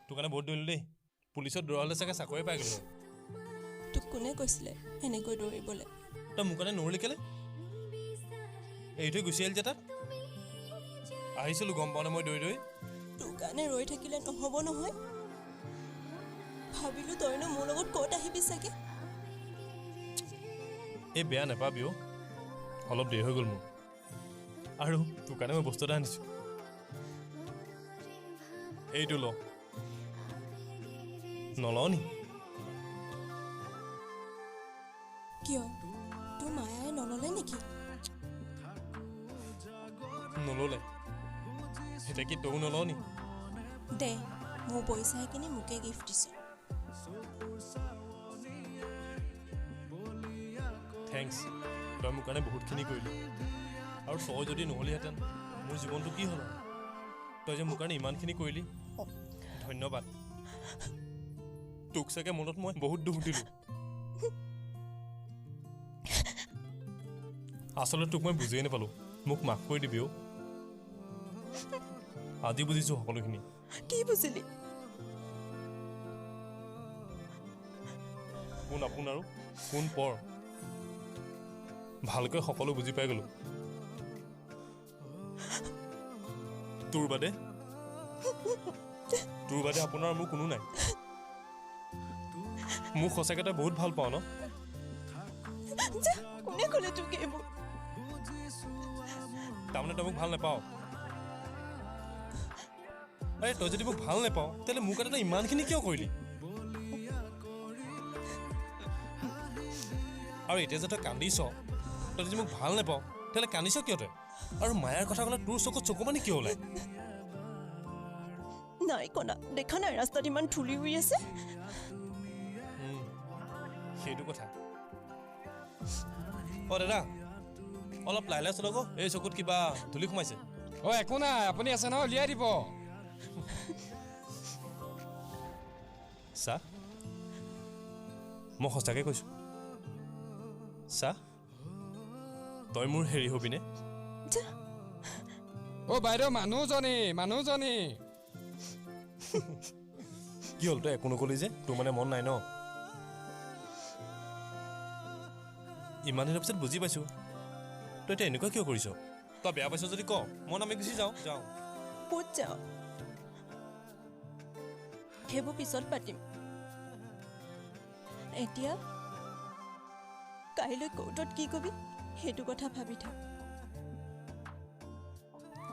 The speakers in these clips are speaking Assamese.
তোৰ কাৰণে বহুত দৌৰিলোঁ দেই পুলিচত দৌৰা হ'লে চাগে চাকৰি পাই গ'লো তোক কোনে কৈছিলে এনেকৈ দৌৰিবলৈ তই মোৰ কাৰণে নৌৰিলি কেলে এৰি থৈ গুচি আহিল যে তাত আহিছিলোঁ গম পাওঁ নে মই দৌৰি দৌৰি তোৰ কাৰণে ৰৈ থাকিলে নহ'ব নহয় ভাবিলোঁ তইনো মোৰ লগত ক'ত আহিবি চাগে এই বেয়া নাপাবি অ' অলপ দেৰি হৈ গ'ল মোৰ আৰু তোৰ কাৰণে মই বস্তু এটা আনিছোঁ এইটো ল নলওঁ নি কিয় তোৰ মায়াই নল'লে নেকি নল'লে এতিয়া কি তয়ো নলওঁ নি দে মোৰ পইচাই কিনি মোকে গিফ্ট দিছ থেংকছ তই মোৰ কাৰণে বহুতখিনি কৰিলি আৰু তই যদি নহ'লিহেঁতেন মোৰ জীৱনটো কি হ'ল তই যে মোৰ কাৰণে ইমানখিনি কৰিলি ধন্যবাদ তোক চাগে মনত মই বহুত দুখ দিলোঁ আচলতে তোক মই বুজিয়ে নাপালোঁ মোক মাফ কৰি দিবি অ' আজি বুজিছোঁ সকলোখিনি কি বুজিলি কোন আপোন আৰু কোন পৰ ভালকৈ সকলো বুজি পাই গ'লোঁ তোৰ বাদে আপোনাৰ মোৰ কোনো নাই মোক সঁচাকৈ তই বহুত ভাল পাওঁ ন কোনে ক'লে তোক এইবোৰ তাৰমানে তই মোক ভাল নাপাওঁ আৰে তই যদি মোক ভাল নাপাওঁ তেতিয়াহ'লে মোৰ কাৰণে তই ইমানখিনি কিয় কৰিলি আৰু এতিয়া যে তই কান্দিছ তই যদি মোক ভাল নাপাওঁ তেতিয়াহ'লে কান্দিছ কিয় তই আৰু মায়াৰ কথা ক'লে তোৰ চকুত চকুপানী কিয় ওলায় নাই কনা দেখা নাই ৰাস্তাত ইমান ধূলি উৰি আছে সেইটো কথা অ' দাদা অলপ লাহে লাহে চলাব এই চকুত কিবা ধূলি সোমাইছে অ' একো নাই আপুনি আছে নহয় উলিয়াই দিব চাহ মই সঁচাকৈ কৈছোঁ চাহ তই মোৰ হেৰি হবিনে অ' বাইদেউ মানুহজনী কি হ'ল তই একো নকলি যে তোৰ মানে মন নাই ন ইমান দিনৰ পিছত বুজি পাইছোঁ তই এতিয়া এনেকুৱা কিয় কৰিছ তই বেয়া পাইছ যদি ক মই নামি গুচি যাওঁ ক'ত যাওঁ সেইবোৰ পিছত পাতিম এতিয়া কাইলৈ কোৰ্টত কি কবি সেইটো কথা ভাবি থাক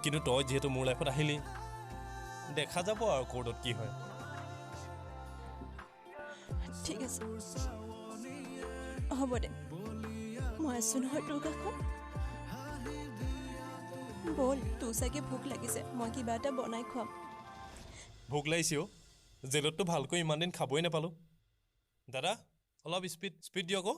কিন্তু তই যিহেতু মোৰ লাইফত আহিলি দেখা যাব আৰু কোৰ্টত কি হয় ঠিক আছে হ'ব দে মই আছোঁ নহয় তোৰ কাষত ব'ল তোৰ চাগে ভোক লাগিছে মই কিবা এটা বনাই খুৱাম ভোক লাগিছে অ' জেলততো ভালকৈ ইমান দিন খাবই নাপালোঁ দাদা অলপ স্পীড দিয়ক আকৌ